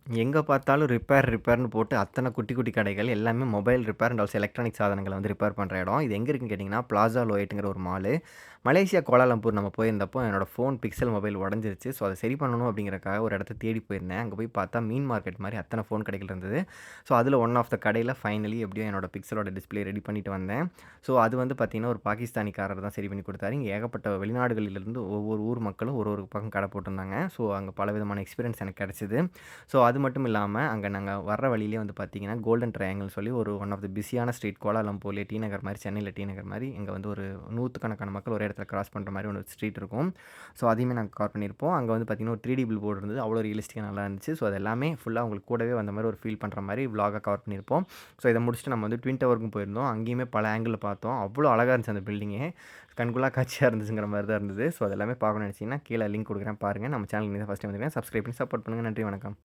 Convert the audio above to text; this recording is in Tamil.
எங்க பார்த்தாலும் ரிப்பேர்ன்னு போட்டு அத்தன குட்டி, குட்டி கடைகள் எல்லாமே mobile repair and also electronic சாதனங்கள வந்து ரிப்பேர் பண்ற இடம். இது எங்க இருக்குன்னு கேட்டீங்கன்னா, பிளாசா லோயட்ங்கிற ஒரு மாலு. மலேசியா கோலாலம்பூர் நம்ம போயிருந்தப்போ என்னோட ஃபோன் பிக்சல் மொபைல் உடைஞ்சிருச்சு. ஸோ, அத சரி பண்ணணும் அப்படிங்கிறக்காக ஒரு இடத்த தேடி போயிருந்தேன். அங்க போய் பார்த்தா மீன் மார்க்கெட் மாரி அத்தன ஃபோன் கடைகள் இருந்தது. ஸோ, அதில ஒன் ஆஃப் த கடையில ஃபைனலி எப்படியோ என்னோட பிக்சலோட டிஸ்ப்ளே ரெடி பண்ணிட்டு வந்தேன். ஸோ, அது வந்து பார்த்தீங்கன்னா, ஒரு பாகிஸ்தானிக்காரர் தான் சரி பண்ணி குடுத்தாரு. இங்க ஏகப்பட்ட வெளிநாடுகளிலிருந்து ஒவ்வொரு ஊர் மக்களும் ஒரு ஒரு பக்கம் கடை போட்டிருந்தாங்க. ஸோ, அங்க பலவிதமான எக்ஸ்பீரியன்ஸ் எனக்கு கிடைச்சது. ஸோ, அது மட்டும் இல்லாம, அங்க நாங்க வர்ற வழியிலேயே வந்து பார்த்தீங்கன்னா, கோல்டன் ட்ரையாங்கிள்னு சொல்லி ஒரு ஒன் ஆஃப் த பிஸியான ஸ்ட்ரீட் கோலாலம்பூர்லயே டி நகர் மாரி, சென்னையில டி நகர் மாரி, இங்க வந்து ஒரு நூத்துக்கணக்கான மக்கள் ஒரே இடத்துல கிராஸ் பண்ற மாரி ஒரு ஸ்ட்ரீட் இருக்கும். ஸோ, அதையுமே நாங்க கவர் பண்ணியிருப்போம். அங்க வந்து பார்த்தீங்கன்னா, ஒரு 3டி பில் போர்டு இருந்தது. அவ்வளோ ரியலிஸ்டிக்கா நல்லா இருந்துச்சு. ஸோ, அது எல்லாமே ஃபுல்லா உங்களுக்கு கூடவே வந்த மாரி ஒரு ஃபீல் பண்ற மாரி விளாகா கவர் பண்ணியிருப்போம். ஸோ, இத முடிச்சுட்டு நம்ம வந்து ட்வின் டவருக்கும் போயிருந்தோம். அங்கேயுமே பல ஆங்கிள்ல பார்த்தோம். அவ்வளோ அழகா இருந்துச்சு அந்த பில்டிங்கே. கண்கொள்ளா காட்சியா இருந்துச்சுங்கிற மாரி தான் இருந்தது. ஸோ, அது எல்லாமே பார்க்கணும்னு நெனச்சீங்கன்னா, கீழ லிங்க் குடுக்குறேன் பாருங்க. நம்ம சேனலுக்கு நீங்க தான் ஃபர்ஸ்ட் டைம் வந்திருக்கீங்கன்னா, சப்ஸ்கிரைப் பண்ணி சப்போர்ட் பண்ணுங்க. நன்றி, வணக்கம்.